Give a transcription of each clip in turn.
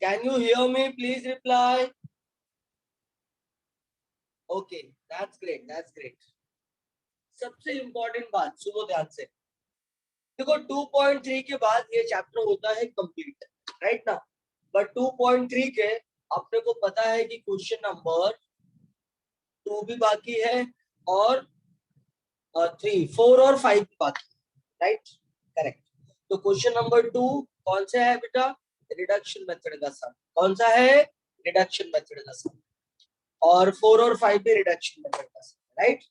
Can you hear me? Please reply. Okay, that's great. That's great. सबसे important बात सुनो ध्यान से. देखो 2.3 के बाद ये चैप्टर होता है कंप्लीट, राइट ना. बट 2.3 के अपने को पता है कि क्वेश्चन नंबर 2 भी बाकी है और 3, 4 और 5 भी बाकी, राइट. करेक्ट. तो क्वेश्चन नंबर 2 कौन सा है बेटा? रिडक्शन मेथड का सम. कौन सा है? रिडक्शन मेथड का सम. और 4 और 5 भी रिडक्शन मेथड का सम, राइट.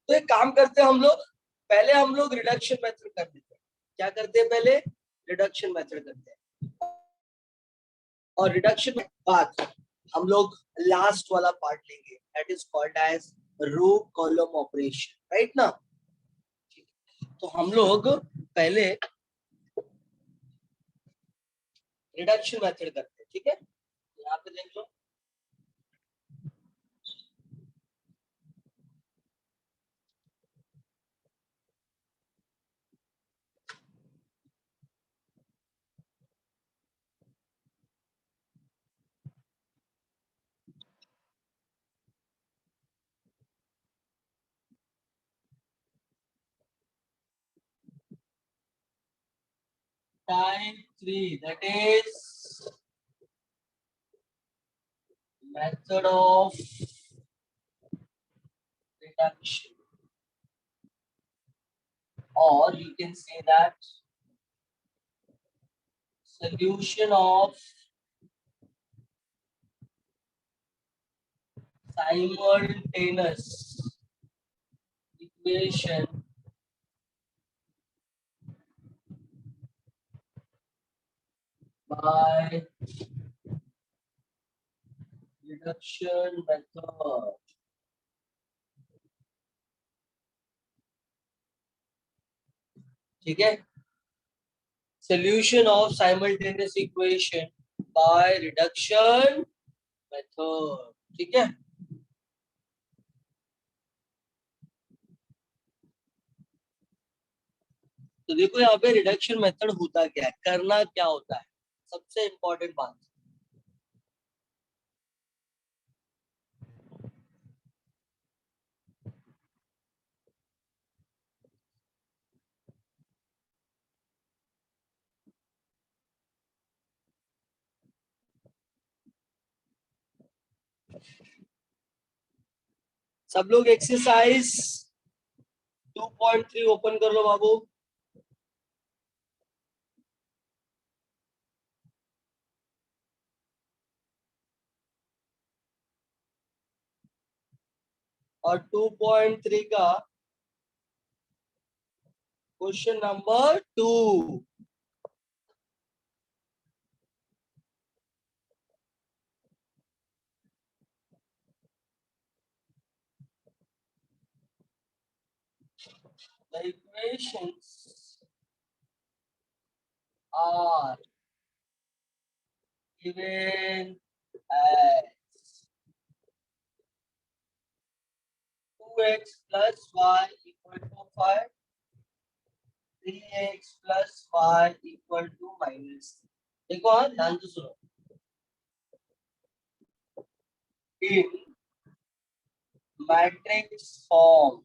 तो एक काम करते हैं हम लोग, पहले हम लोग रिडक्शन मेथड कर देते हैं. क्या करते हैं? पहले रिडक्शन मेथड करते हैं और रिडक्शन के बाद हम लोग लास्ट वाला पार्ट लेंगे, that is called as row column operation, right ना. तो हम लोग पहले रिडक्शन मेथड करते हैं, ठीक है. यहाँ पे देख लो. Type 3, that is method of reduction, or you can say that solution of simultaneous equation by reduction method. ठीक है. Solution of simultaneous equation by reduction method. ठीक है. तो देखो यहाँ पे रिडक्शन मेथड होता क्या है, करना क्या होता है, सबसे इंपॉर्टेंट बात. सब लोग एक्सरसाइज 2.3 ओपन कर लो बाबू. और 2.3 का question number 2. The equations are given as 2x plus y equal to 5, 3x plus y equal to minus 3. देखो हाँ, ध्यान से सुनो. In matrix form,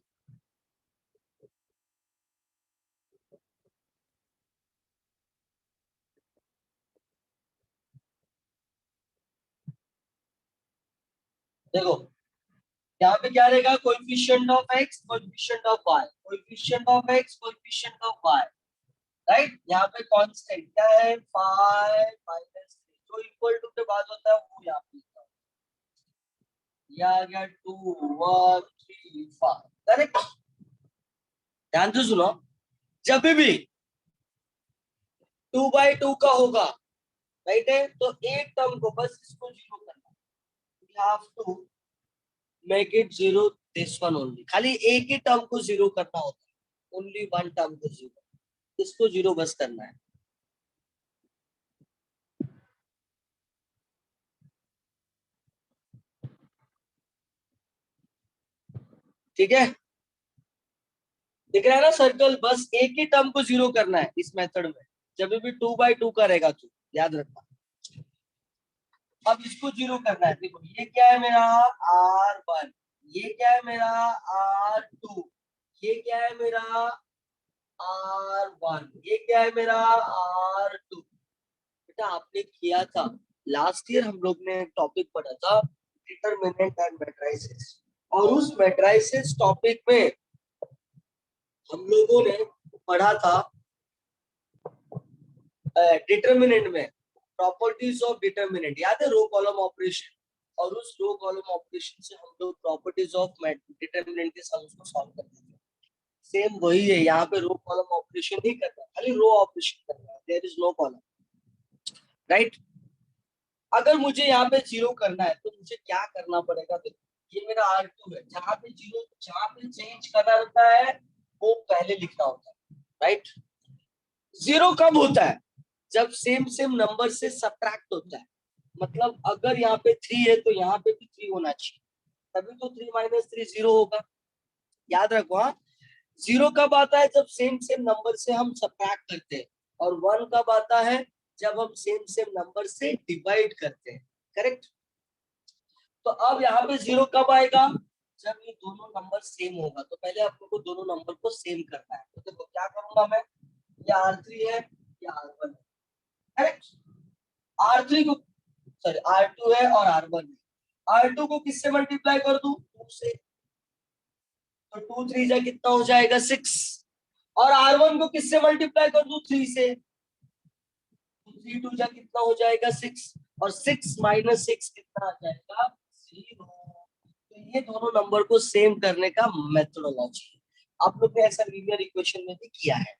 देखो यहाँ पे क्या रहेगा? Coefficient of x, coefficient of y, coefficient of x, coefficient of y, right. यहाँ पे कांस्टेंट क्या है? 5 माइनस 3. जो इक्वल टू के बाद होता है वो यहाँ पे लिखा. ये आ गया 2 1 3 5, करेक्ट. ध्यान से सुनो, जब भी 2/2 का होगा, राइट है, तो एक टर्म को बस इसको जीरो करना. We have to make it zero this one only. खाली एक ही टर्म को जीरो करना होता है, ओनली वन टर्म को जीरो, इसको जीरो बस करना है. ठीक है. दिख रहा है ना सर्कल? बस एक ही टर्म को जीरो करना है इस मेथड में, जब भी 2/2 का रहेगा तो याद रखना. अब इसको जीरो करना है। देखो ये क्या है मेरा R1, ये क्या है मेरा R2, ये क्या है मेरा R1, ये क्या है मेरा R2। बेटा आपने किया था लास्ट ईयर, हम लोग ने टॉपिक पढ़ा था डिटरमिनेंट एंड मैट्रिसेस, और उस मैट्रिसेस टॉपिक में हम लोगों ने पढ़ा था डिटरमिनेंट में प्रॉपर्टीज ऑफ डिटरमिनेंट, याद है, रो कॉलम ऑपरेशन। और उस रो कॉलम ऑपरेशन से हम लोग प्रॉपर्टीज ऑफ डिटरमिनेंट के सम्स को सॉल्व करते हैं। सेम वही है, यहाँ पे रो कॉलम ऑपरेशन नहीं करना, खाली रो ऑपरेशन करना है, there is no column, right. अगर मुझे यहाँ पे जीरो करना है तो मुझे क्या करना पड़ेगा, देखो ये मेरा R2 है, जहाँ पे जीरो, जहाँ पे चेंज करना होता है वो पहले लिखना होता है, राइट। जीरो कब होता है, जब सेम सेम नंबर से सब्ट्रैक्ट होता है। मतलब अगर यहाँ पे 3 है तो यहाँ पे भी 3 होना चाहिए, तभी तो 3 माइनस 3 जीरो होगा। याद रखो हाँ, जीरो कब आता है, जब सेम सेम नंबर से हम सब्ट्रैक्ट करते हैं, और 1 कब आता है, जब हम सेम सेम नंबर से डिवाइड करते हैं, करेक्ट। तो अब यहाँ पे जीरो कब आएगा, जब ये दोनों नंबर सेम होगा। तो पहले आप लोग को दोनों नंबर को सेम करना है। तो देखो क्या करूंगा मैं, ये R3 है, ये R1 है, करेक्ट। R3 को, सॉरी R2 है और R1 है। R2 को किससे मल्टीप्लाई कर दूं, 2 से, तो 2 3 जा कितना हो जाएगा 6। और R1 को किससे मल्टीप्लाई कर दूं, 3 से, 3 2 जा कितना हो जाएगा 6, और 6 माइनस 6 कितना आ जाएगा 0। तो ये दोनों नंबर को सेम करने का मेथोडोलॉजी आप लोग ने ऐसा लीनियर इक्वेशन में भी किया है।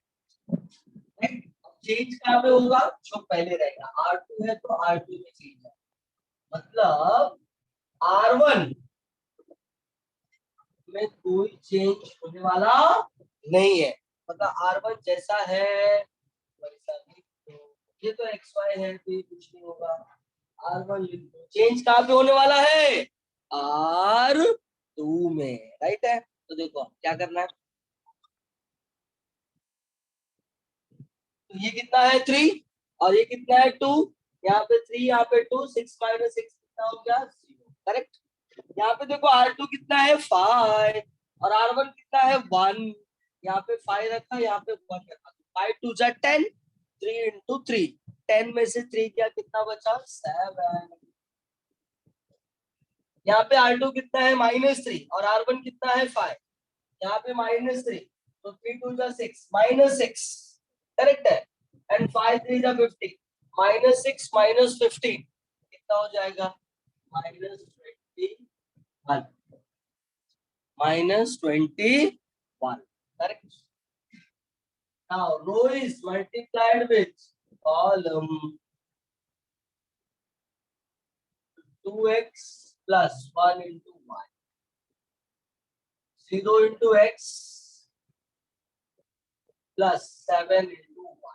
चेंज कहाँ पे होगा, जो पहले रहेगा, R2 है तो R2 में चेंज है, मतलब R1 में कोई चेंज होने वाला नहीं है, मतलब R1 जैसा है वैसा ही। तो ये तो XY है तो ये कुछ नहीं होगा, R1 लिख दो। चेंज कहाँ पे होने वाला है, R2 में, राइट है। तो देखो क्या करना है, तो ये कितना है 3 और ये कितना है 2, यहाँ पे 3 यहाँ पे 2, 6 माइनस 6 कितना हो गया 0, करेक्ट। यहाँ पे देखो R2 कितना है 5 और R1 कितना है 1, यहाँ पे 5 रखा, यहाँ पे 1 रखा, 5 2 जा 10, 3 इंटू 3, 10 में से 3 क्या कितना बचा 7। यहाँ पे R2 कितना है -3 और R1 कितना है 5, यहाँ पे -3, तो 3 2 जा 6 -6, करेक्ट है। एंड 5 3 जा 15, -6 -15 कितना हो जाएगा -21, -21, correct. Now row is multiplied with column 2x plus 1 into y, 0 into x plus 7 into y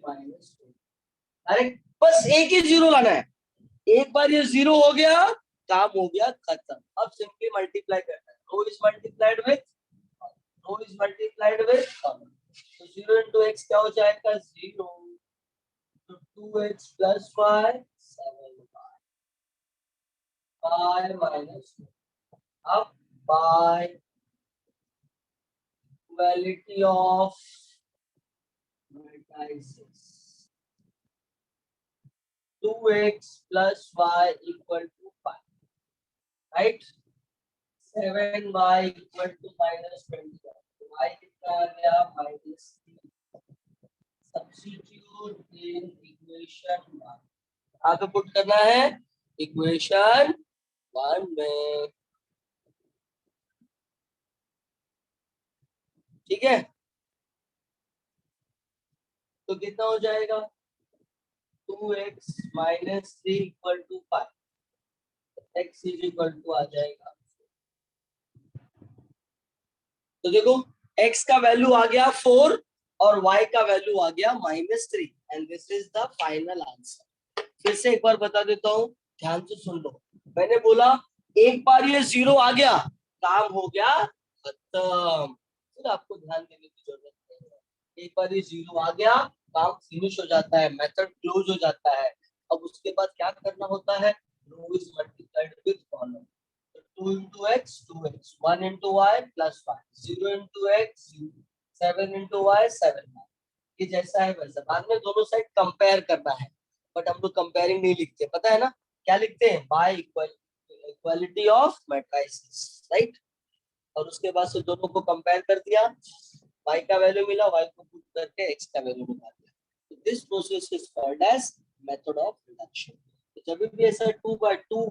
minus 2, correct. बस एक ही जीरो लाना है, एक बार ये जीरो हो गया काम हो गया खत्म। अब सिंपली मल्टीप्लाई करना है, रो इज मल्टीप्लाइड विथ कॉलम, तो 0 into x क्या हो जाएगा 0, तो 2x plus y 7y minus 2। अब by duality of vertices, 2x plus y equal to 5, right, 7y equal to -21, y कितना आ गया -3। सब्स्टिट्यूट इन इक्वेशन 1, आगे पुट करना है इक्वेशन 1 में, ठीक है। तो कितना हो जाएगा 2x minus 3 equal to 5, x is equal to आ जाएगा, तो देखो x का वैल्यू आ गया 4 और y का वैल्यू आ गया -3, and this is the final answer. फिर से एक बार बता देता हूँ, ध्यान से सुन लो। मैंने बोला एक बार ये 0 आ गया काम हो गया खत्म, फिर आपको ध्यान देने की जरूरत नहीं है। एक बार ये 0 आ गया काम फिनिश हो जाता है, मेथड क्लोज हो जाता है। अब उसके बाद क्या करना होता है, रो इज मल्टीप्लाइड विद कॉलम। तो 2 into x 2x, 1 into y plus y, 0 into x 0, 7 into y 7y। ये जैसा है वैसा, बाद में दोनों साइड कंपेयर करना है, बट हम लोग कंपेयरिंग नहीं लिखते, पता है ना क्या लिखते हैं, by equality of matrices, right. और उसके बाद से दोनों को कंपेयर कर दिया, y का वैल्यू मिला, y को पुट करके x का वैल्यू निकाल दिया। तो this process is called as method of reduction. तो जब भी ऐसा 2/2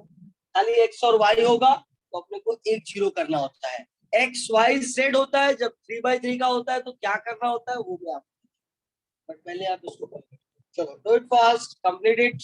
खाली x और y होगा तो अपने को एक जीरो करना होता है। x y z होता है, जब 3/3 का होता है तो क्या करना होता है वो भी आप, बट पहले आप इसको करो। चलो do it fast, complete it.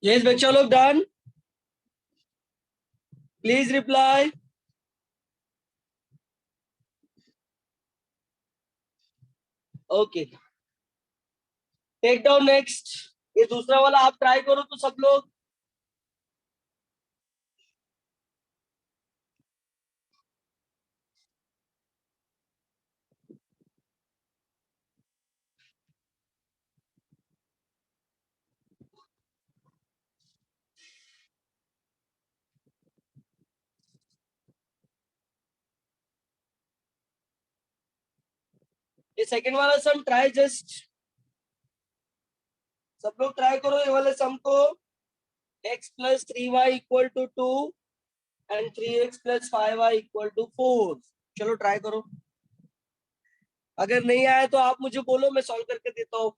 Yes बच्चा लोग done, please reply. Okay, take down next. ये दूसरा वाला आप ट्राई करो तो सब लोग। ये सेकंड वाला सम ट्राई जस्ट, सब लोग ट्राई करो ये वाले सम को। x plus 3y equal to 2 and 3x plus 5y equal to 4। चलो ट्राई करो, अगर नहीं आया तो आप मुझे बोलो, मैं सॉल्व करके देता हूँ।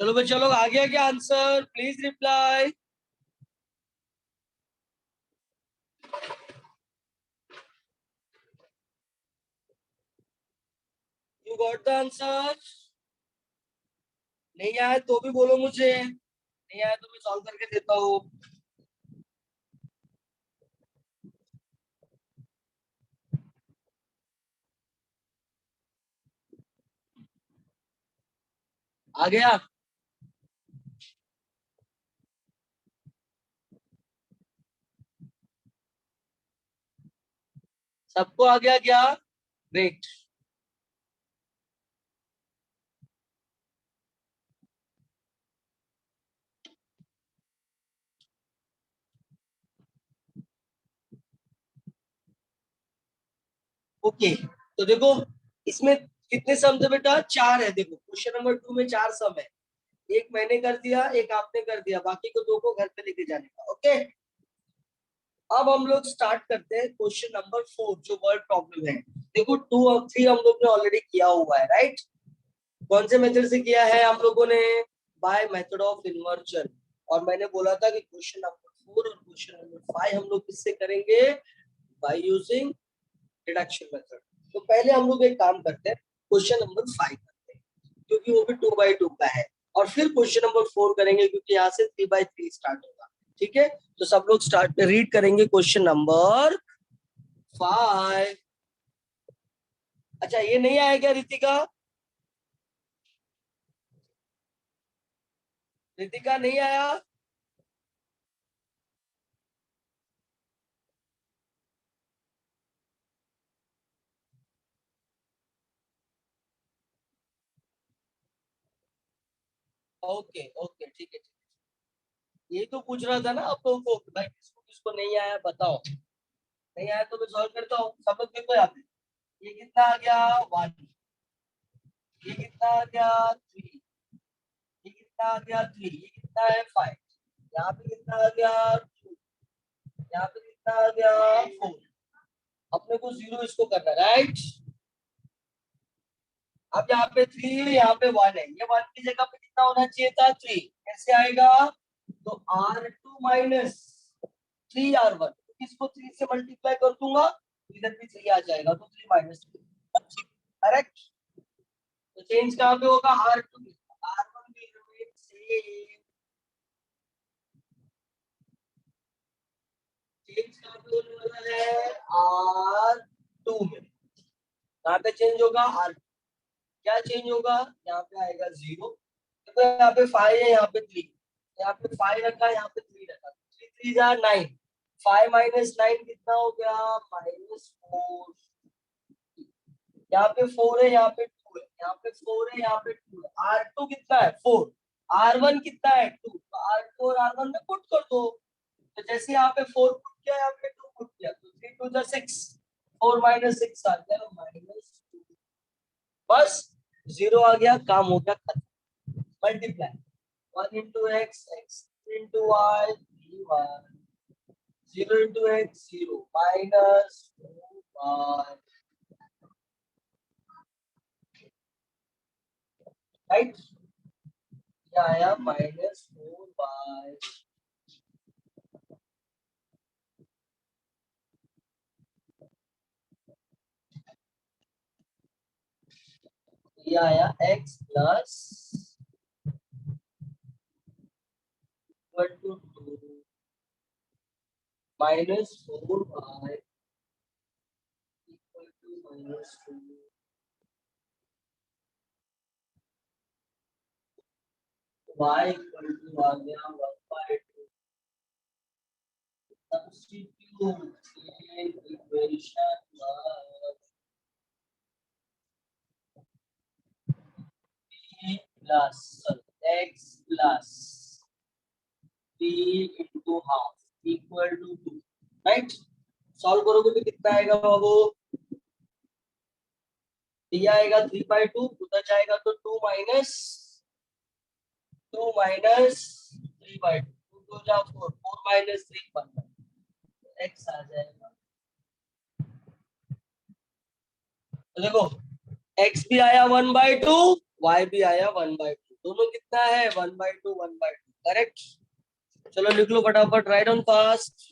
चलो बच्चा लोग, आ गया क्या answer? Please reply. You got the answer? नहीं आया तो भी बोलो मुझे, नहीं आया तो मैं सॉल्व करके देता हूँ। आ गया? सबको आ गया क्या? ग्रेट। ओके, तो देखो इसमें कितने सम थे बेटा? चार है। देखो क्वेश्चन नंबर 2 में चार सम है, एक मैंने कर दिया, एक आपने कर दिया, बाकी को दो को घर पे लेके जाने का। ओके, अब हम लोग स्टार्ट करते हैं क्वेश्चन नंबर 4 जो वर्ड प्रॉब्लम है। देखो 2 और 3 हम लोग ने ऑलरेडी किया हुआ है, राइट? कौन से मेथड से किया है हम लोगों ने? By method of inversion. और मैंने बोला था कि क्वेश्चन नंबर 4 और क्वेश्चन नंबर 5 हम लोग किससे करेंगे? By using deduction method. तो पहले हम लोग एक काम करते हैं, क्वेश्चन नंबर 5 करते हैं, क्योंकि वो भी 2 by 2 का है। और फिर क्वेश्चन नंबर 4 करेंगे, क्योंकि यहाँ से 3 by 3 स्टार्ट होगा। ठीक है, तो सब लोग स्टार्ट रीड करेंगे क्वेश्चन नंबर 5। अच्छा, ये नहीं आया क्या रितिका? रितिका नहीं आया? ओके ओके, ठीक है, ठीक है। ये तो पूछ रहा था ना आप लोगों को कि भाई किसको किसको नहीं आया बताओ। नहीं आया तो मैं सॉल्व करता हूँ। सब लोग देखो यहाँ पे, ये कितना आ गया? 1। ये कितना आ गया? 3। ये कितना आ गया? 3। ये कितना है? 5। यहाँ पे कितना आ गया? 2। यहाँ पे कितना आ गया? 4। अपने को जीरो इसको करना, राइट? अब यहाँ पे 3 है, यहाँ पे 1 है, ये 1 की जगह पे कितना होना चाहिए था? 3। कैसे आएगा? तो R2 माइनस 3R1, इसको 3 से मल्टीप्लाई कर दूंगा तो इधर भी 3 आ जाएगा, तो 3 माइनस 3। करेक्ट? तो चेंज कहाँ पे होगा? R2 में। R1 भी remain same। चेंज कहाँ पे होने वाला है? R2 में। कहाँ पे चेंज होगा? R। क्या चेंज होगा? यहाँ पे आएगा 0। तो यहाँ पे 5 है, यहाँ पे 3। यहाँ पे 5 रखा, यहाँ पे 3 रखा, 3 3 जा 9। 5 माइनस 9 कितना हो गया? -4। यहाँ पे 4 है, यहाँ पे 2 है, यहाँ पे 4 है, यहाँ पे 2 है। R2 कितना है? 4। R1 कितना है? 2। तो R2 और R1 में पुट कर दो। तो जैसे यहाँ पे 4 पुट किया, यहाँ पे 2 पुट किया, तो 3 2 जा 6। 4 माइनस 6 आ गया -2। बस, 0 आ गया, काम हो गया खत्म। Multiply 1 into x, x into y, y, 0 into x, 0, minus 2y, right? क्या आया? -4y। ये आया x plus equal to 2 -4y equal to -2। y equal to आ गया 1/2। Substitute equation plus x plus 3 into half equal to 2, right? Solve करोगे तो कितना आएगा बाबू? ये आएगा 3/2, उधर जाएगा तो 2 माइनस 3/2, 2 जा 4, 4 माइनस 3 1, x आ जाएगा। तो देखो x भी आया 1/2, y भी आया 1/2। दोनों कितना है 1/2 1/2 करेक्ट। चलो लिख लो फटाफट, write on fast.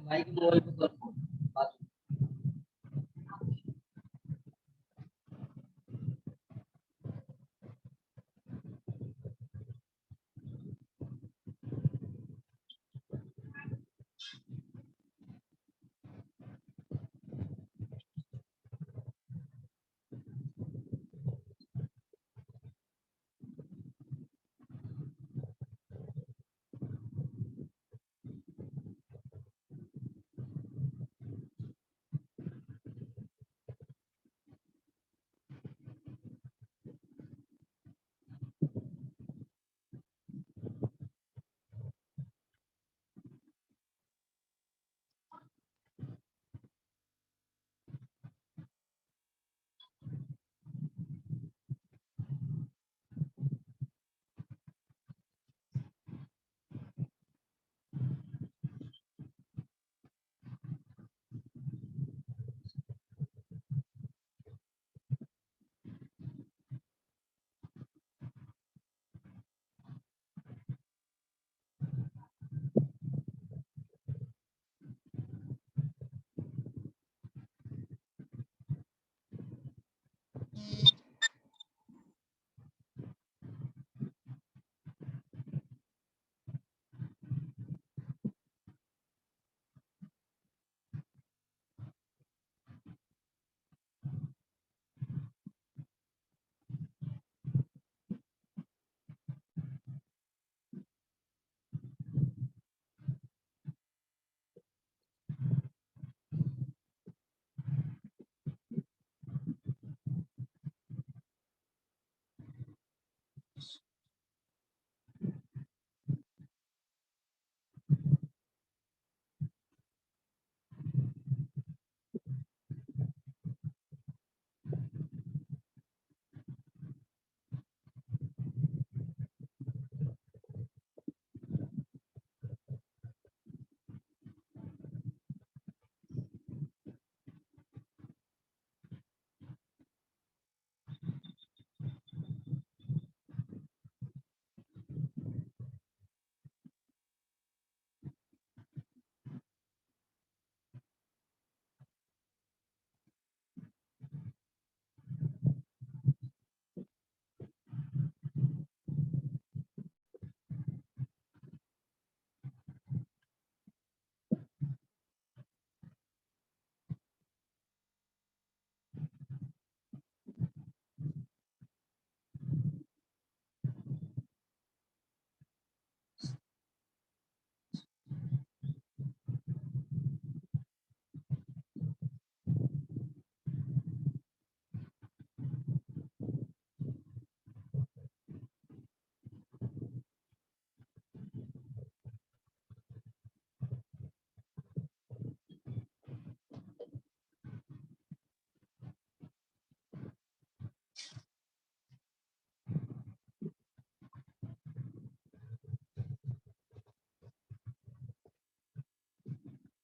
Mic mobile पे कर बात।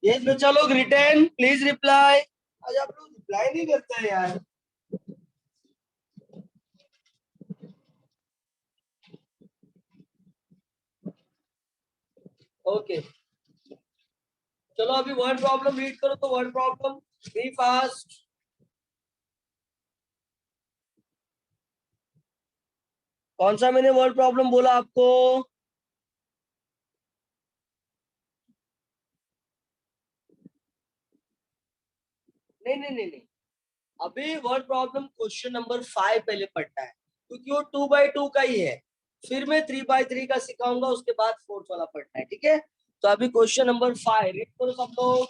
ये बच्चा लोग रिटर्न प्लीज रिप्लाई। आज आप लोग रिप्लाई नहीं करते हैं यार। ओके चलो अभी वर्ड प्रॉब्लम रीड करो तो वर्ड प्रॉब्लम बी फास्ट। कौन सा मैंने वर्ड प्रॉब्लम बोला आपको? नहीं नहीं नहीं नहीं, अभी वर्ड प्रॉब्लम क्वेश्चन नंबर 5 पहले पढ़ना है क्योंकि वो 2x2 का ही है। फिर मैं 3x3 का सिखाऊंगा, उसके बाद फोर्थ वाला पढ़ना है, ठीक है? तो अभी क्वेश्चन नंबर 5 रीड करो सब लोग।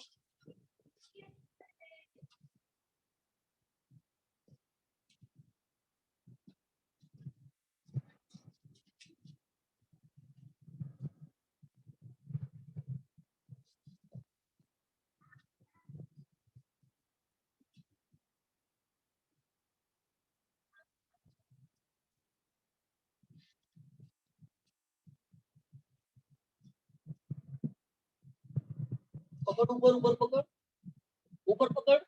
पकड़ ऊपर ऊपर पकड़, ऊपर पकड़।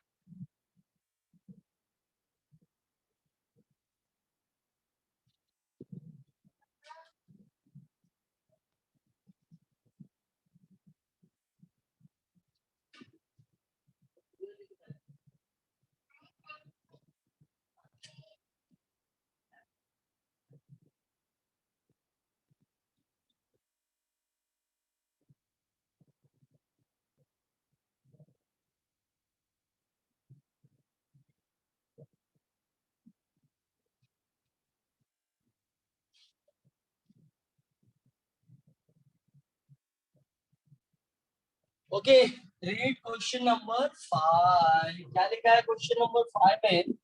Okay read question number 5। क्या लिखा है क्वेश्चन नंबर 5 में?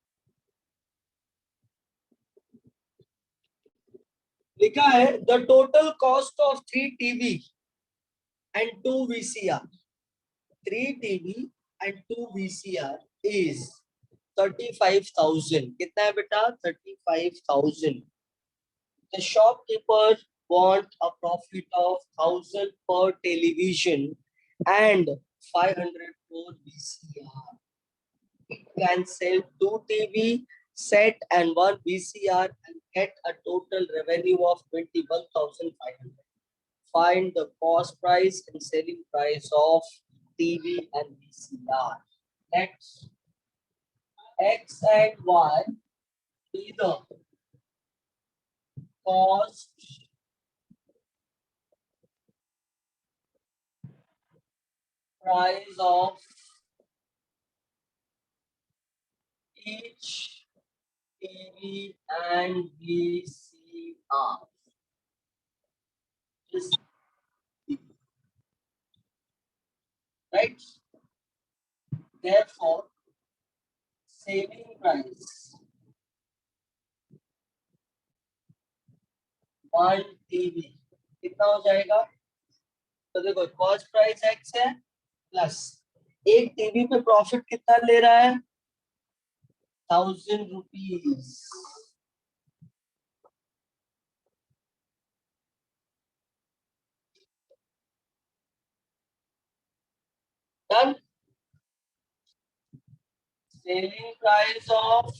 लिखा है the total cost of 3 TV and 2 VCR। 3 TV and 2 VCR is 35,000। कितना है बेटा? 35,000। The shopkeeper want a profit of 1,000 per television and 500 per VCR. It can sell 2 TV set and 1 VCR and get a total revenue of 21,500. Find the cost price and selling price of TV and VCR. Next, X and Y be the cost price of each TV and VCR. Just right. Therefore, selling price 1 TV कितना हो जाएगा? तो देखो cost price x है plus एक TV पे profit कितना ले रहा है? 1,000 rupees. Done. Selling price of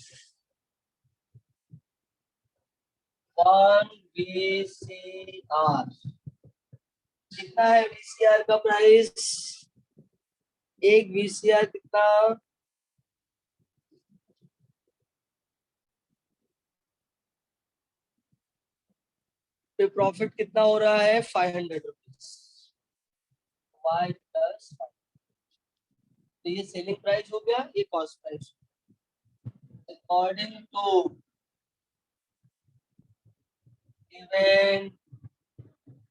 1 VCR कितना है? VCR का प्राइस, एक VCR कितना? पे प्रॉफिट कितना हो रहा है? 500 रुपीज। वाई प्लस, तो ये सेलिंग प्राइस हो गया, ये cost price. According to given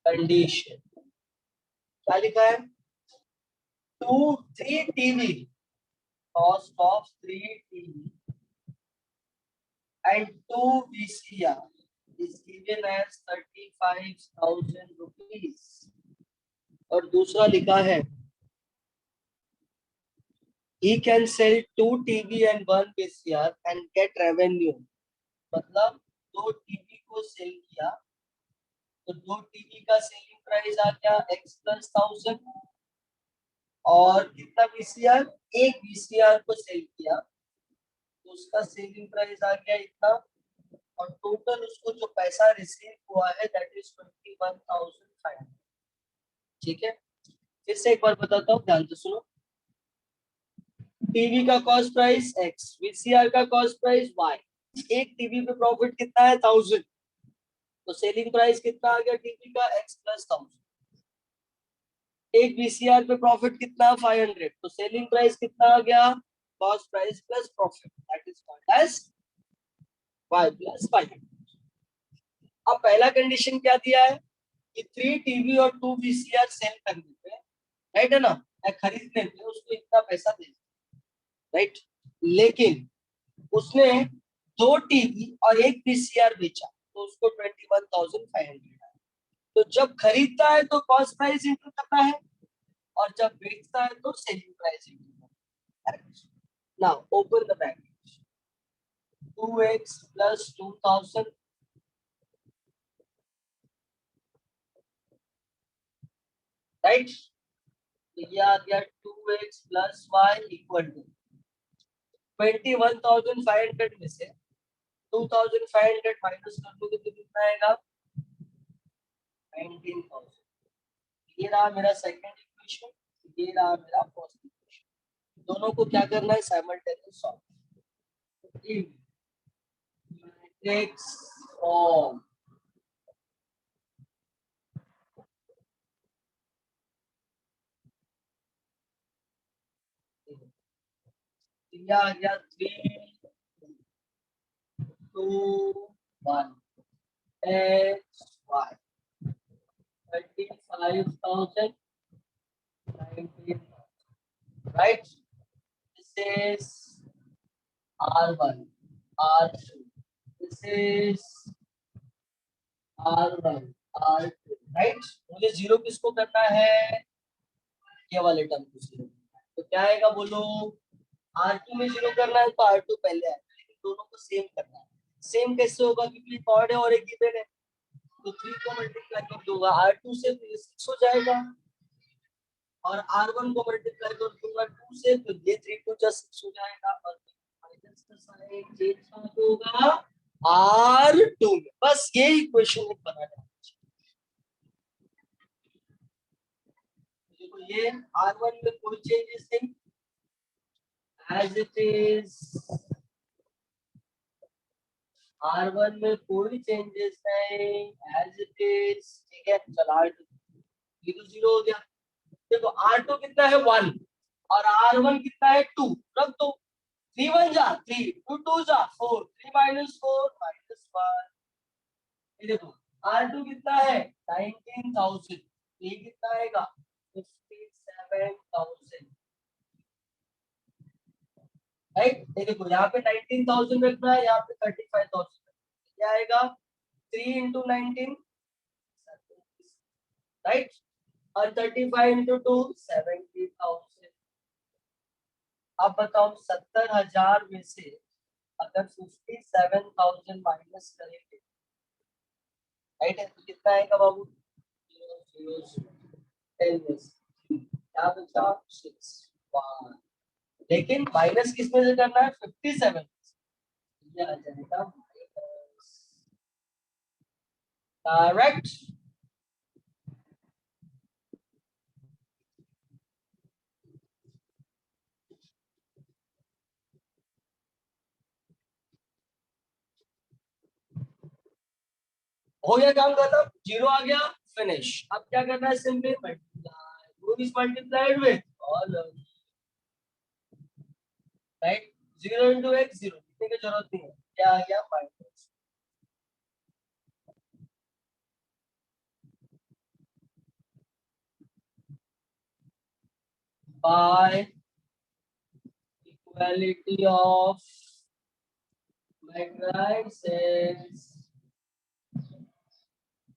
condition क्या लिखा है? 3 TV cost of 3 TV and 2 VCR is given as 35,000 rupees। और दूसरा लिखा है he can sell 2 TV and 1 VCR and get revenue। मतलब 2 TV को सेल किया तो 2 TV का सेलिंग प्राइस आ गया x + 1,000 और कितना वीसीआर, एक वीसीआर को सेल किया तो उसका सेलिंग प्राइस आ गया इतना, और टोटल उसको जो पैसा रिसीव हुआ है दैट इज 21,500। ठीक है, फिर से एक बार बताता हूँ, ध्यान से सुनो। टीवी का कॉस्ट प्राइस एक्स, वीसीआर का कॉस्ट प्राइस वाई, एक टीवी पे प्रॉफिट कितना है 1000, तो सेलिंग प्राइस कितना आ गया टीवी का एक्स प्लस 1000। एक वीसीआर पे प्रॉफिट कितना 500, तो सेलिंग प्राइस कितना आ गया cost price plus profit, that is called as Y plus 500। अब पहला कंडीशन क्या दिया है कि 3 टीवी और 2 वीसीआर सेल करने पे, राइट है ना, या खरीदने पे उसको इतना पैसा दे, राइट। लेकिन उसने 2 टीवी और एक वीसीआर बेचा तो उसको 21,500 है। तो जब खरीदता है तो कॉस्ट प्राइस इंटू करना है, और जब बेचता है तो सेलिंग प्राइस इंटू करना है। Now open the bracket, 2x plus 2000 right, तो ये आ गया 2x plus y equal to 21,500 में से 2,500 माइनस कर दोगे तो कितना आएगा 19,000। ये रहा मेरा सेकंड इक्वेशन, ये रहा मेरा फर्स्ट इक्वेशन। दोनों को क्या करना है simultaneous solve in matrix form. ये आ गया 3 2 1 x y 35,000 19,000, right? This is R1, R2. This is R1, R2, right? मुझे जीरो किसको करना है, ये वाले टर्म को जीरो। तो क्या आएगा बोलो, R2 में जीरो करना है तो R2 पहले आएगा, लेकिन दोनों को सेम करना है। सेम कैसे होगा, क्योंकि एक ऑड है और एक इवन है, तो 3 को मल्टीप्लाई कर दूंगा R2 से तो ये 6 हो जाएगा, और R1 को मल्टीप्लाई कर दूंगा 2 से तो ये 3 2 6 हो जाएगा, और माइनस का साइन चेंज होगा R2 में। बस ये इक्वेशन एक बनाना है। देखो ये R1 में कोई चेंजेस नहीं, एज इट इज R1 में कोई चेंजेस नहीं, एज इट इज। ठीक है, चलो R2 ये तो जीरो हो गया। देखो R2 कितना है 1 और R1 कितना है 2, रख दो 3 1 जा 3 2 2 जा 4 3 माइनस 4 माइनस 1। ये देखो R2 कितना है 19,000, ये कितना आएगा 57,000, राइट। ये देखो यहाँ पे 19,000 रखना है, यहाँ पे 35,000, क्या आएगा 3 into 19, राइट, और 35 into 2 70,000। अब बताओ 70,000 में से अगर 57,000 माइनस करेंगे, राइट है, तो कितना आएगा बाबू 0 0 0 10 में से क्या बचा 6 1, लेकिन माइनस किस में से करना है 57, ये आ जाएगा करेक्ट। हो गया काम खत्म, जीरो आ गया, फिनिश। अब क्या करना है, simply multiply, two is multiplied with all, right, 0 into x 0, लिखने की जरूरत नहीं है, क्या आ गया minus by equality of matrices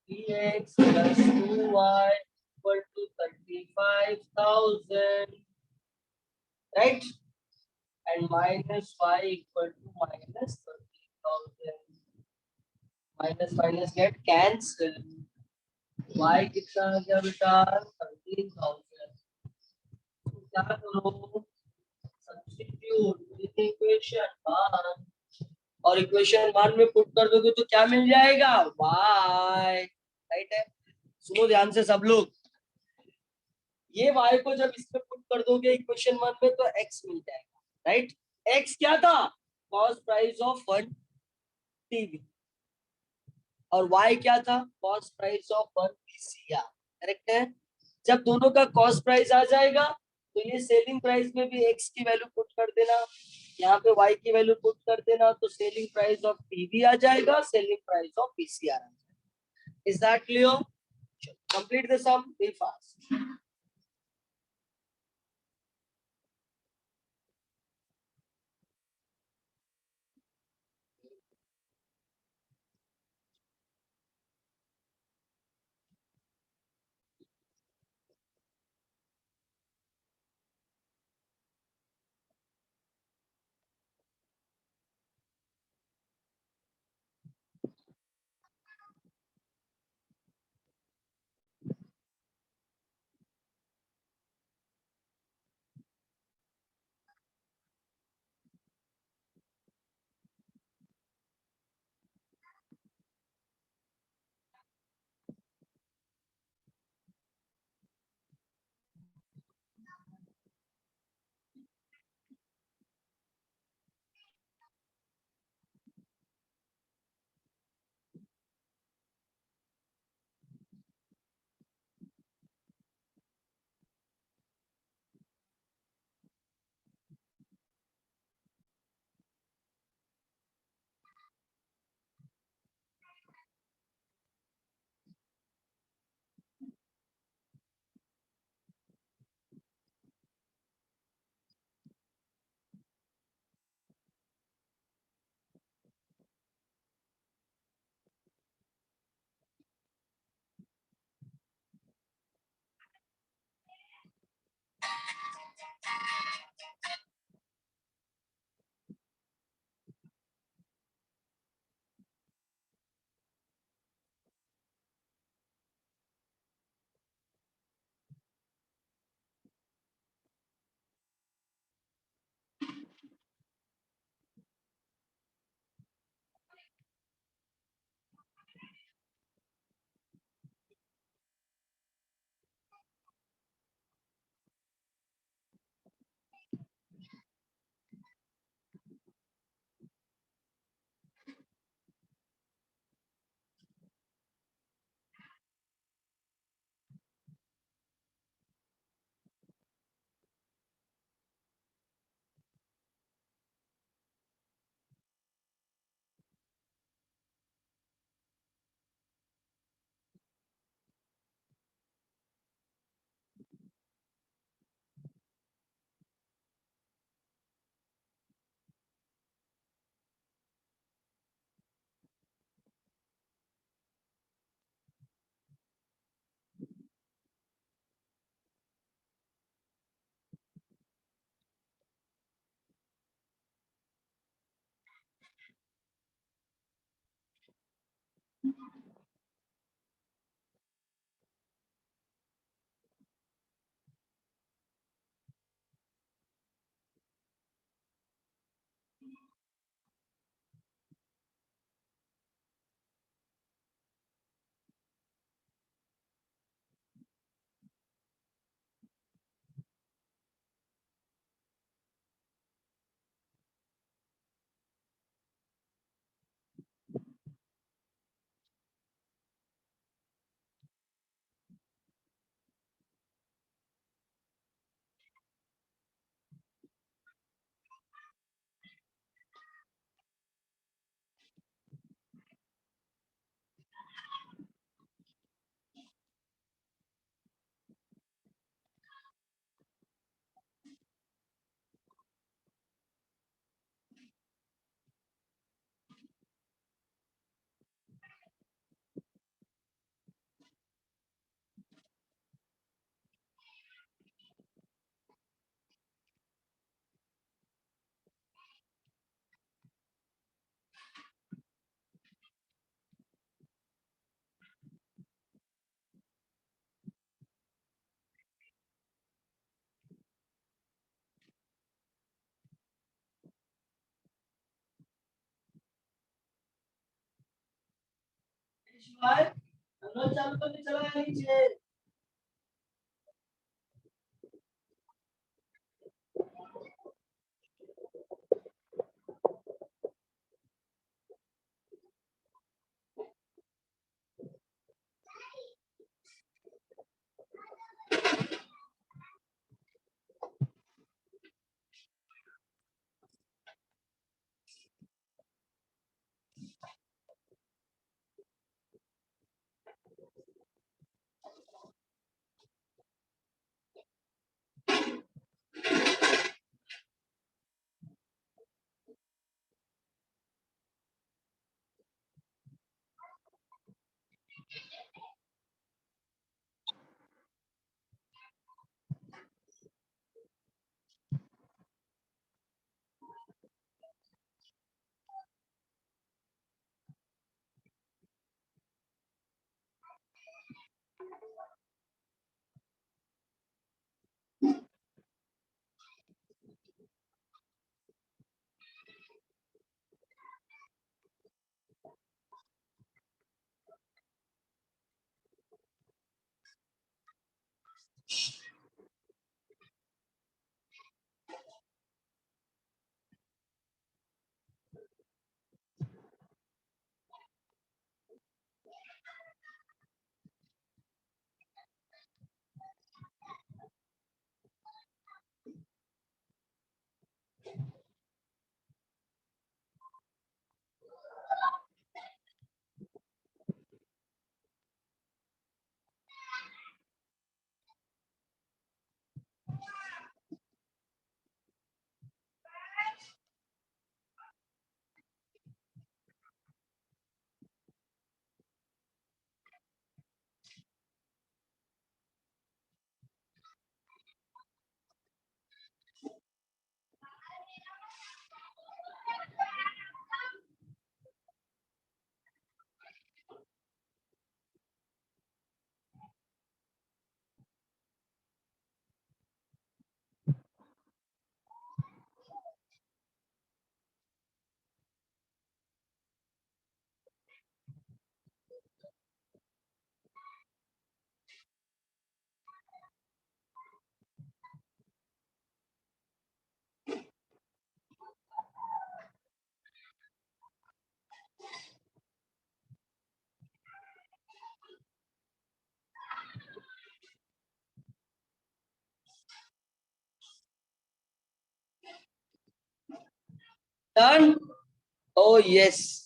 3x plus 2y equal to 35,000, right, and minus y equal to minus 30,000, minus minus get cancel, y कितना आ गया बेटा 13,000, क्या करो, सब्स्टिट्यूट इक्वेशन वन, और इक्वेशन वन में पुट कर दोगे तो क्या मिल जाएगा, y, राइट है। सुनो ध्यान से सब लोग, ये y को जब इसमें पुट कर दोगे इक्वेशन वन में तो x मिल जाएगा, राइट। x क्या था, cost price of one TV, और y क्या था, cost price of one PCR, correct है। जब दोनों का कॉस्ट प्राइस आ जाएगा तो ये सेलिंग प्राइस में भी x की वैल्यू पुट कर देना, यहाँ पे y की वैल्यू पुट कर देना, तो सेलिंग प्राइस ऑफ टीवी आ जाएगा, सेलिंग प्राइस ऑफ पीसीआर आ जाएगा। Is that clear? Complete the sum, be fast. भाई हम चालू करके चला नीचे। Done. Oh yes.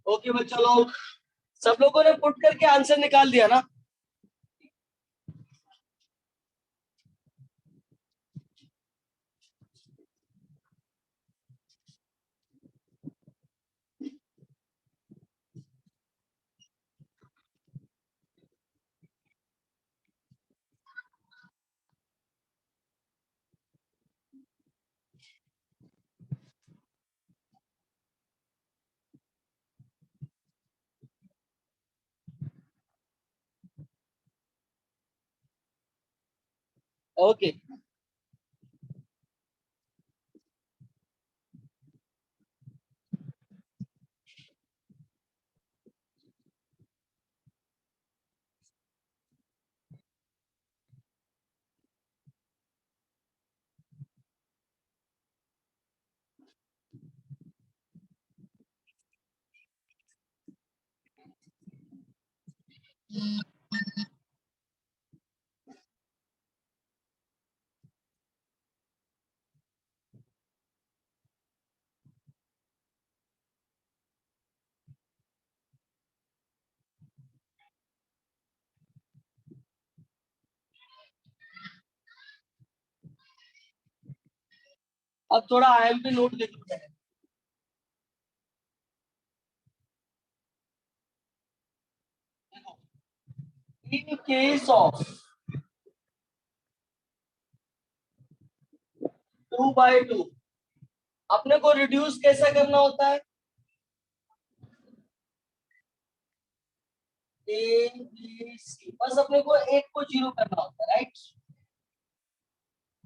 ओके बच्चा लोग, सब लोगों ने पुट करके आंसर निकाल दिया ना? ओके अब थोड़ा आईएमपी नोट लिख लो। इन केस ऑफ 2/2 अपने को रिड्यूस कैसा करना होता है? ए बी सी, बस अपने को एक को जीरो करना होता है, right?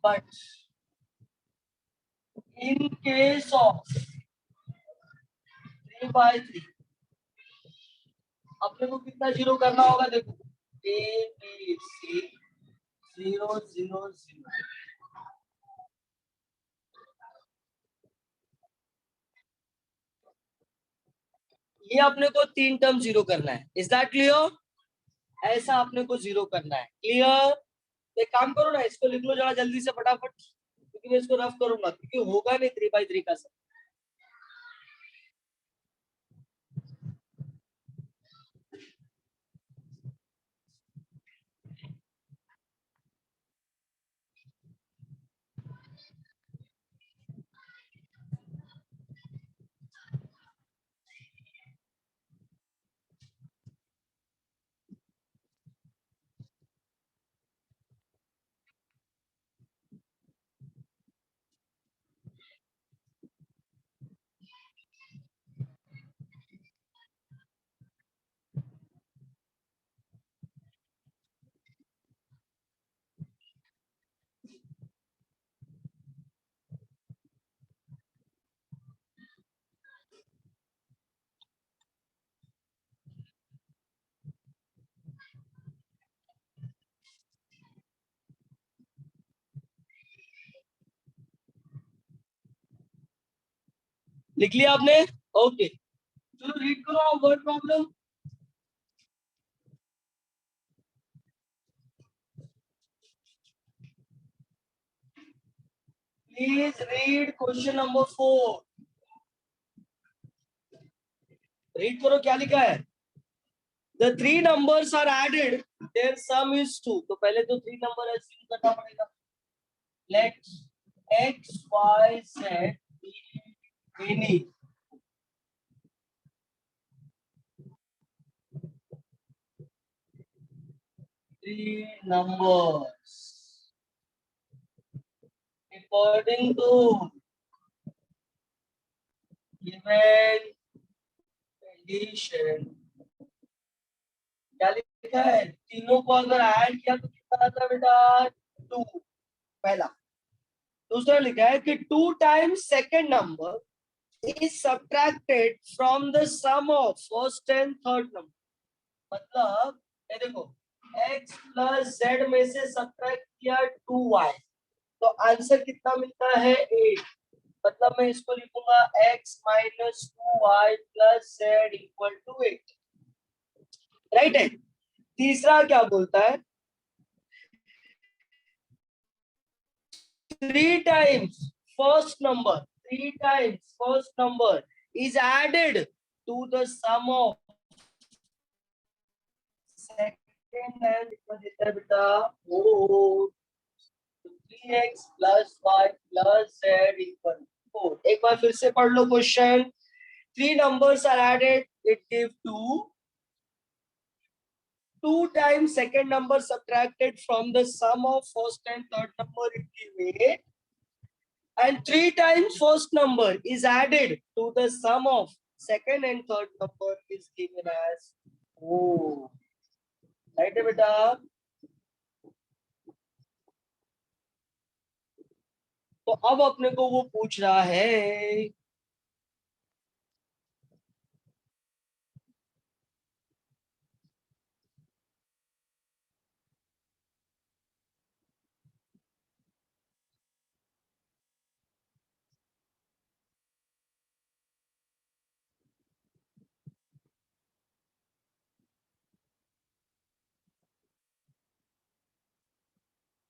But in case of 3/3 अपने को कितना जीरो करना होगा? देखो, ए बी सी 0 0 0। ये अपने को 3 टर्म जीरो करना है। Is that clear? ऐसा अपने को जीरो करना है। क्लियर? एक काम करो ना, इसको लिख लो जरा जल्दी से फटाफट, क्योंकि मैं इसको रफ करूंगा, क्योंकि होगा नहीं 3/3 का सब। लिख लिया आपने? ओके, चलो रीड करो word problem. Please read question number 4। Read करो, क्या लिखा है? The three numbers are added, their sum is 2। तो पहले तो 3 नंबर एज्यूम करना पड़ेगा। Let x y z be any three numbers according to given condition। क्या लिखा है? तीनों को अगर ऐड किया तो कितना आता है बेटा? 2, पहला। दूसरा लिखा है कि 2 times second number is subtracted from the sum of first and third number। मतलब ये देखो, x plus z में से subtract किया 2y, तो आंसर कितना मिलता है? 8। मतलब मैं इसको लिखूंगा x minus 2y plus z equal to 8। Right है? तीसरा क्या बोलता है? 3 times first number, 3 times first number is added to the sum of second and कितना देता है बेटा? 4। 3x plus y plus z equal to 4। एक बार फिर से पढ़ लो question. 3 numbers are added, it give 2। 2 times second number subtracted from the sum of first and third number, it give 8। And 3 times first number is added to the sum of second and third number is given as 4। Right है बेटा? तो अब अपने को वो पूछ रहा है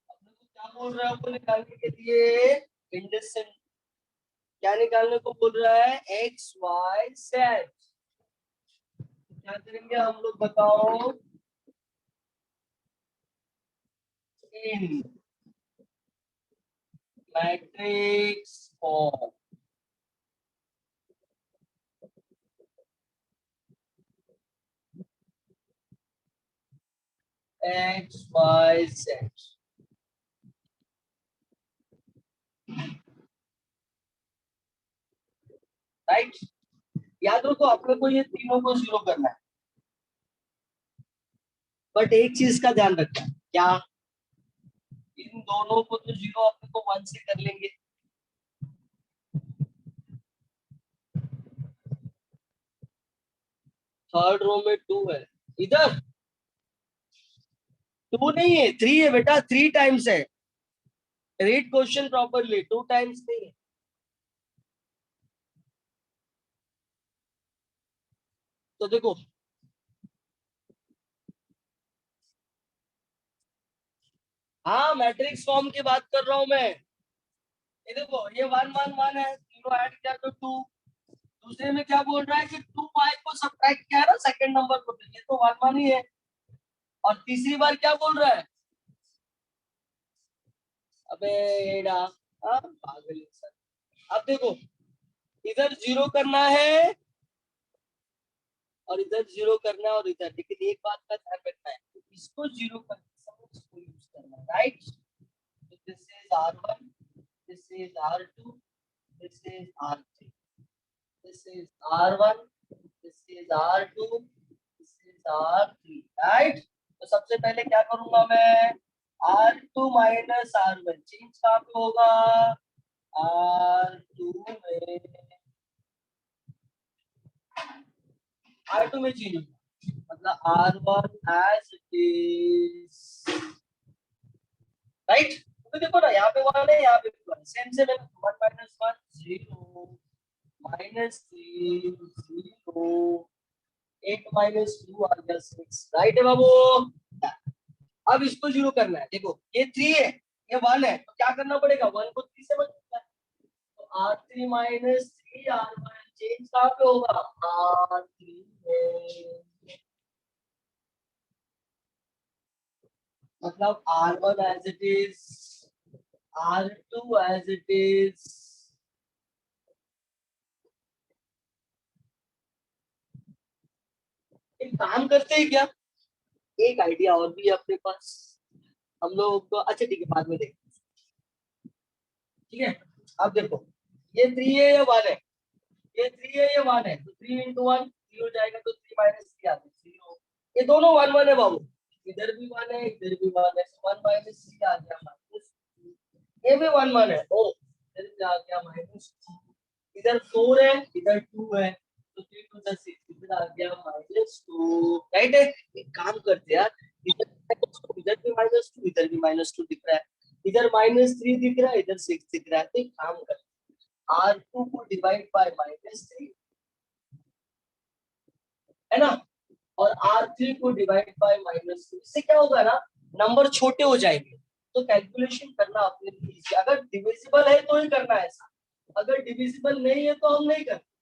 अपने को क्या बोल रहा है वो निकालने के लिए इंडसेंट क्या निकालने को बोल रहा है एक्स वाई जेड। क्या करेंगे हम लोग बताओ in matrix form X Y Z. Right, याद रखो अपने को ये तीनों को जीरो करना है, बट एक चीज का ध्यान रखना है क्या, इन दोनों को तो जीरो अपने को वन से कर लेंगे। थर्ड रो में टू है, इधर टू नहीं है थ्री है बेटा, थ्री टाइम्स है। Read question properly, two times नहीं है। तो देखो हाँ मैट्रिक्स फॉर्म की बात कर रहा हूं मैं। ये देखो ये वन वन वन है, तीनों ऐड किया तो टू। दूसरे में क्या बोल रहा है कि टू वाई को सब्ट्रैक्ट किया है ना सेकंड नंबर को, तो ये तो वन वन ही है। और तीसरी बार क्या बोल रहा है, अबे एडा पागल इंसान। अब देखो इधर जीरो करना है और इधर जीरो करना है और इधर, लेकिन एक बात का ध्यान रखना है, तो इसको जीरो करते समय इसको यूज करना है, राइट। तो this is R1, this is R2, this is R3, this is R1, this is R2, this is R3, right. तो सबसे पहले क्या करूंगा मैं, R2 माइनस R1 चेंज कहाँ पे होगा, R2 में, R2 में चेंज होगा, मतलब R1 as it is, right. तो देखो ना यहाँ पे वन है यहाँ पे वन, सेम से one minus one zero, minus three zero, eight minus two आ गया सिक्स, राइट है बाबू। अब इसको जीरो करना है, देखो ये थ्री है ये वन है, तो क्या करना पड़ेगा, वन को थ्री से मल्टीप्लाई, तो R three minus three R one change कहाँ पे होगा, आर थ्री में, मतलब R one as it is, R two as it is. एक काम करते हैं क्या, एक आइडिया और भी है अपने पास, हम लोग को अच्छा ठीक है बाद में देखते हैं, ठीक है। अब देखो ये थ्री है या वन है, ये थ्री है ये वन है, तो थ्री इंटू वन थ्री हो जाएगा, तो थ्री माइनस थ्री आ गया जीरो। ये दोनों वन वन है बाबू, इधर भी वन है इधर भी वन है, वन माइनस थ्री आ गया माइनस, ये भी वन वन है, ओ इधर भी आ गया माइनस टू, इधर फोर है इधर टू है, तो थ्री टू द सिक्स, इधर आ गया माइनस टू, राइट है। एक काम करते हैं यार, इधर भी माइनस टू इधर भी माइनस टू दिख रहा है, इधर माइनस थ्री दिख रहा है इधर सिक्स दिख रहा है, तो एक काम करते हैं आर टू को डिवाइड बाय माइनस थ्री, है ना, और आर थ्री को डिवाइड बाय माइनस टू, इससे क्या होगा ना, नंबर छोटे हो जाएंगे, तो कैलकुलेशन करना अपने लिए easy। अगर डिविजिबल है तो ही करना है ऐसा, अगर डिविजिबल नहीं है तो हम नहीं करते,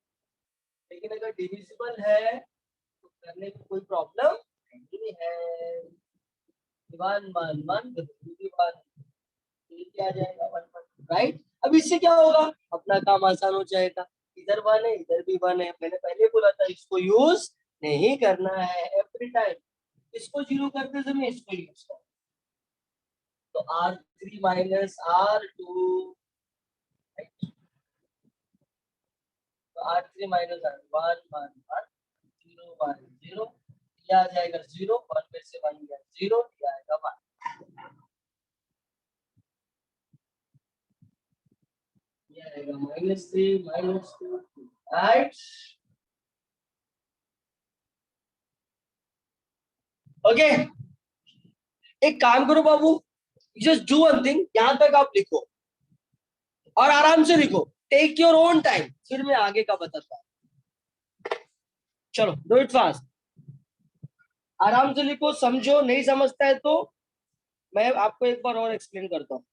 लेकिन अगर डिविजिबल है तो करने में कोई प्रॉब्लम नहीं है। वन वन वन वन, क्या जाएगा वन वन, राइट। अब इससे क्या होगा, अपना काम आसान हो जाएगा, इधर वन है इधर भी वन है, मैंने पहले बोला था इसको यूज नहीं करना है एवरी टाइम, इसको जीरो करते समय इसको यूज करना, तो R three minus R two, तो R three minus R one one one zero one zero, यह आ जाएगा जीरो, वन में से वन गया जीरो, यह आएगा वन। ये आएगा -3 -2 राइट. ओके, एक काम करो बाबू, जस्ट डू वन थिंग, यहां तक आप लिखो और आराम से लिखो, टेक योर ओन टाइम, फिर मैं आगे का बताता हूँ. चलो डू इट फास्ट, आराम से लिखो, समझो, नहीं समझता है तो मैं आपको एक बार और एक्सप्लेन करता हूँ.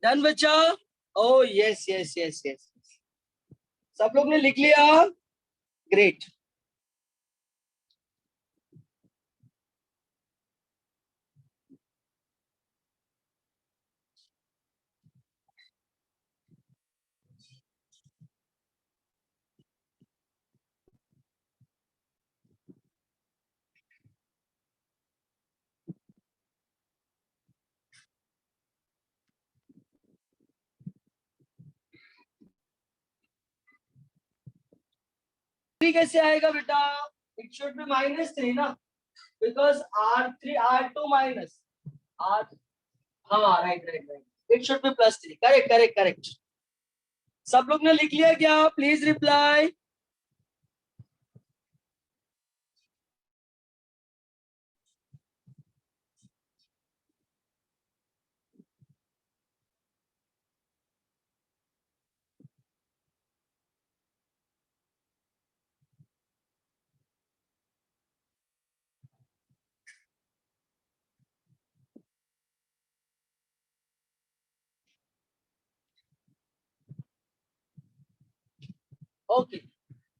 डन बच्चा? ओ यस यस यस यस, सब लोग ने लिख लिया? ग्रेट। थ्री कैसे आएगा बेटा? इट शुड बी -3 ना, because R3 R2 minus R, हाँ right right right, it should be +3, correct correct correct. सब लोग ने लिख लिया क्या? Please reply. ओके,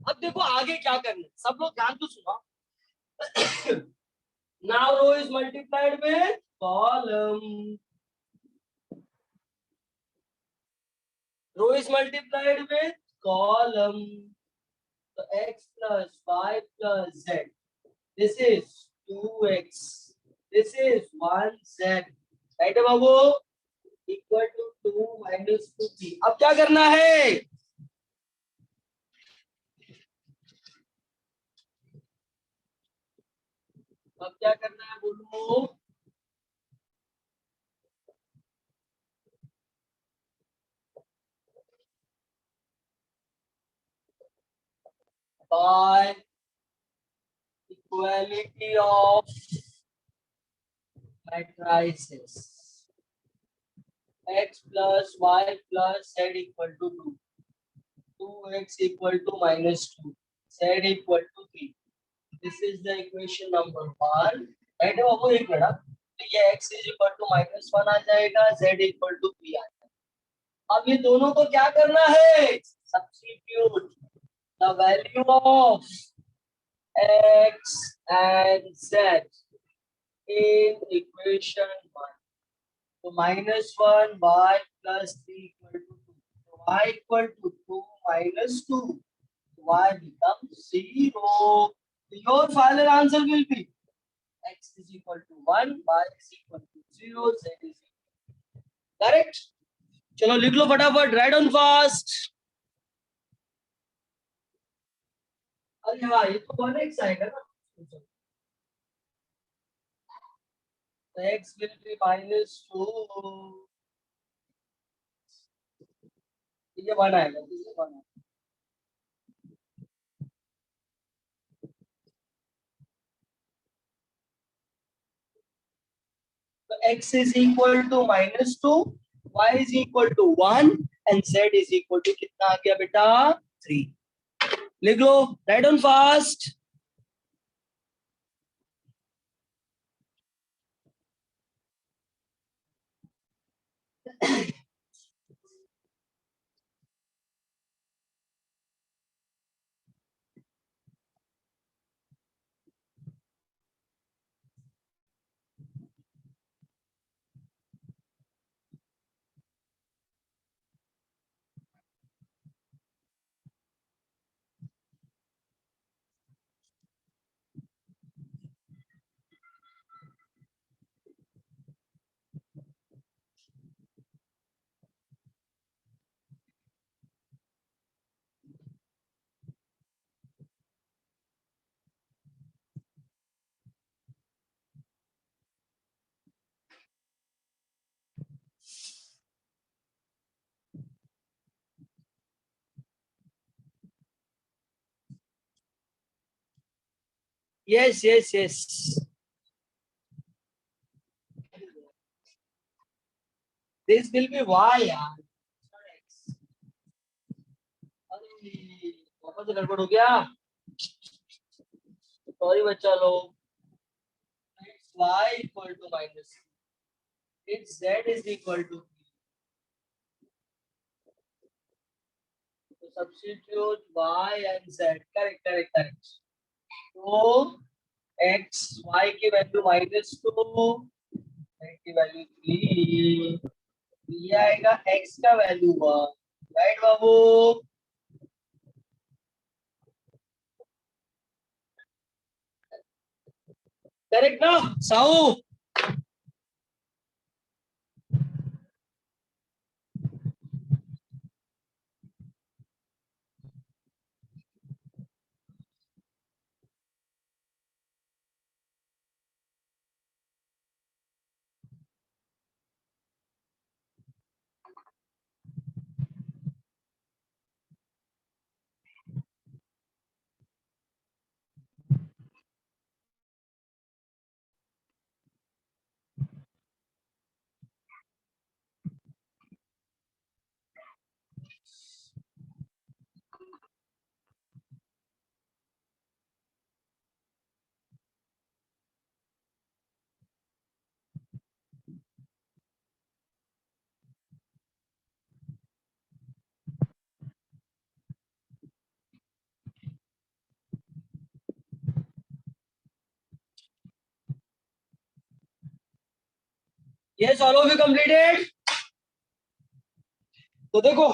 अब देखो आगे क्या करना है, सब लोग ध्यान तो सुनो। Now row is multiplied with column, row is multiplied with column, तो x plus y plus z, this is 2x, this is 1z, right है बाबू? Equal to 2 minus 2p। अब क्या करना है? अब क्या करना है बोलो? By equality of matrices, x plus y plus z equal to 2, 2x equal to -2, z equal to 3. This is the equation number 1, right है बाबू? एक मिनट, तो ये x is equal to -1 आ जाएगा, z equal to 3 आ जाएगा। अब ये दोनों को क्या करना है? Substitute the value of x and z in equation 1, तो -1 y plus 3 equal to 2, so y equal to 2 minus 2, y becomes 0. Your final answer will be x is equal to 1, y is equal to 0, z is correct. चलो लिख लो फटाफट, write on fast. अरे हाँ, ये तो 1x आएगा ना, तो x will be -2, ये 1 आएगा, ये 1 आएगा। तो x is equal to -2, y is equal to 1 and z is equal to कितना आ गया बेटा? 3। लिख लो, right on fast. Yes yes yes, this will be y यार। अरे वापस से गड़बड़ हो गया, सॉरी बच्चा लोग। It's y equal to -2, it's z is equal to 3, substitute y and z. Correct. तो x y की वैल्यू -2, z की वैल्यू 3, ये आएगा x का वैल्यू 1, राइट बाबू? करेक्ट ना साहू? ये सॉल्व भी कंप्लीटेड। तो देखो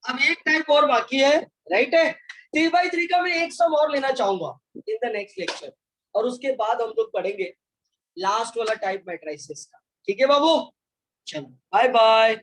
अब एक टाइप और बाकी है, राइट है? 3x3 का मैं एक सम और लेना चाहूंगा इन द नेक्स्ट लेक्चर, और उसके बाद हम लोग पढ़ेंगे लास्ट वाला टाइप मैट्रिसेस का। ठीक है बाबू? चलो बाय बाय।